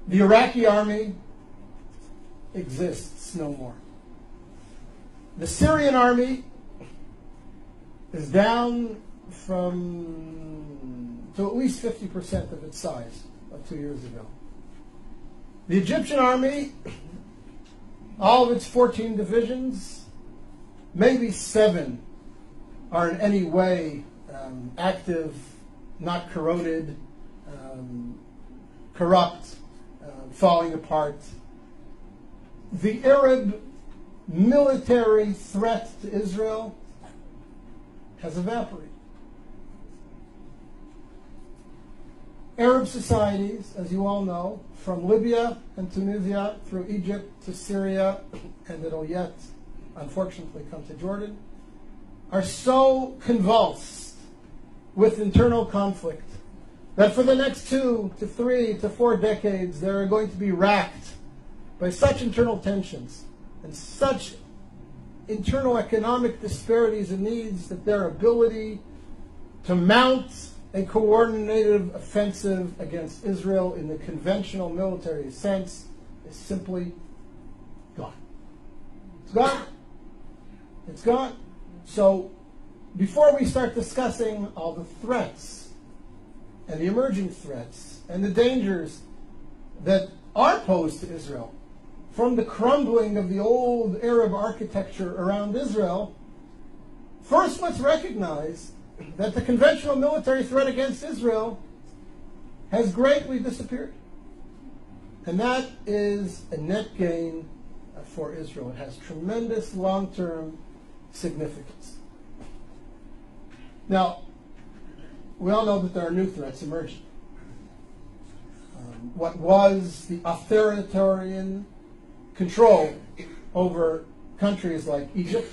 The Iraqi army exists no more. The Syrian army is down to at least 50% of its size of 2 years ago. The Egyptian army, all of its 14 divisions, maybe 7 are in any way active, not corroded, corrupt, falling apart. The Arab military threat to Israel has evaporated. Arab societies, as you all know, from Libya and Tunisia through Egypt to Syria, and it'll yet, unfortunately, come to Jordan, are so convulsed with internal conflict that for the next 2 to 3 to 4 decades, they're going to be racked by such internal tensions and such internal economic disparities and needs that their ability to mount a coordinated offensive against Israel in the conventional military sense is simply gone. It's gone. It's gone. So before we start discussing all the threats and the emerging threats and the dangers that are posed to Israel from the crumbling of the old Arab architecture around Israel, first let's recognize that the conventional military threat against Israel has greatly disappeared. And that is a net gain for Israel. It has tremendous long-term significance. Now, we all know that there are new threats emerging. What was the authoritarian control over countries like Egypt,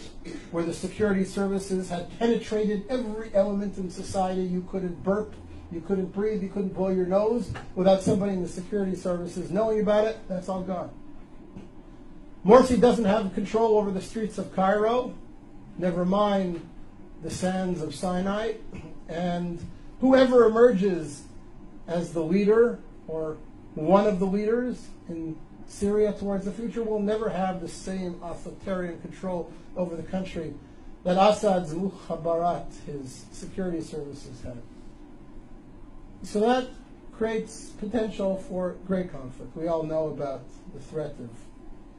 where the security services had penetrated every element in society. You couldn't burp, you couldn't breathe, you couldn't blow your nose without somebody in the security services knowing about it. That's all gone. Morsi doesn't have control over the streets of Cairo, never mind the sands of Sinai, and whoever emerges as the leader or one of the leaders in Syria towards the future will never have the same authoritarian control over the country that Assad's Mukhabarat, his security services, had. So that creates potential for great conflict. We all know about the threat of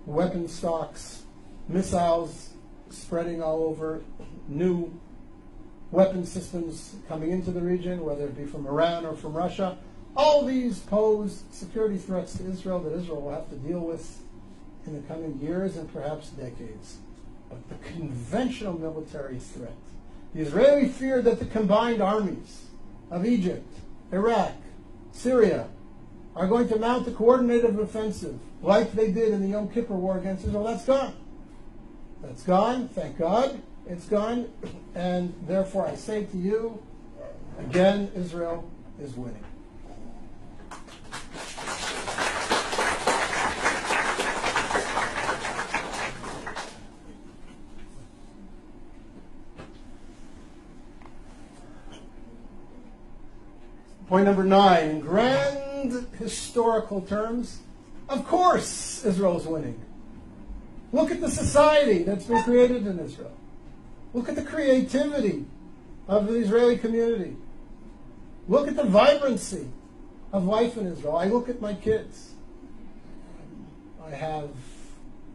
weapon stocks, missiles spreading all over, new weapon systems coming into the region, whether it be from Iran or from Russia. All these pose security threats to Israel that Israel will have to deal with in the coming years and perhaps decades. But the conventional military threat, the Israeli fear that the combined armies of Egypt, Iraq, Syria are going to mount a coordinated offensive like they did in the Yom Kippur War against Israel, that's gone. That's gone, thank God, it's gone. And therefore I say to you, again, Israel is winning. Point number 9, in grand historical terms, of course Israel is winning. Look at the society that's been created in Israel. Look at the creativity of the Israeli community. Look at the vibrancy of life in Israel. I look at my kids. I have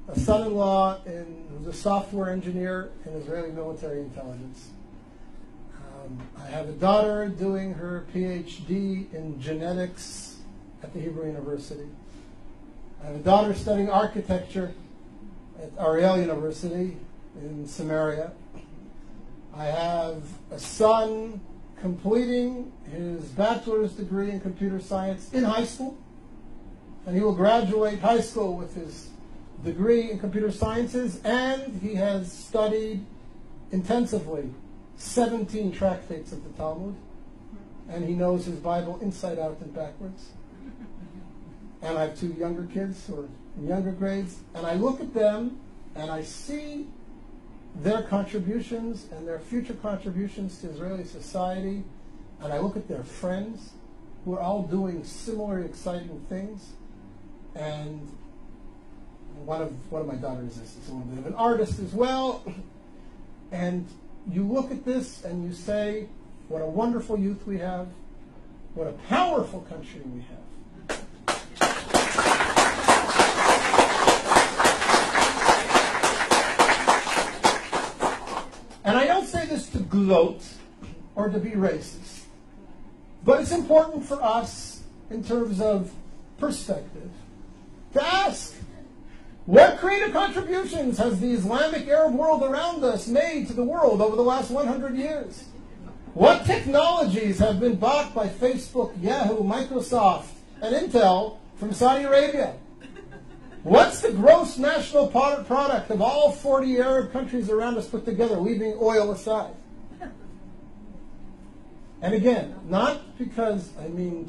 a son-in-law who's a software engineer in Israeli military intelligence. I have a daughter doing her PhD in genetics at the Hebrew University. I have a daughter studying architecture at Ariel University in Samaria. I have a son completing his bachelor's degree in computer science in high school, and he will graduate high school with his degree in computer sciences, and he has studied intensively 17 tractates of the Talmud, and he knows his Bible inside out and backwards. And I have 2 younger kids who are in younger grades, and I look at them and I see their contributions and their future contributions to Israeli society, and I look at their friends who are all doing similar exciting things, and one of my daughters is a little bit of an artist as well. And you look at this and you say, what a wonderful youth we have, what a powerful country we have. And I don't say this to gloat or to be racist, but it's important for us in terms of perspective to ask, what creative contributions has the Islamic Arab world around us made to the world over the last 100 years? What technologies have been bought by Facebook, Yahoo, Microsoft, and Intel from Saudi Arabia? What's the gross national product of all 40 Arab countries around us put together, leaving oil aside? And again, not because I mean to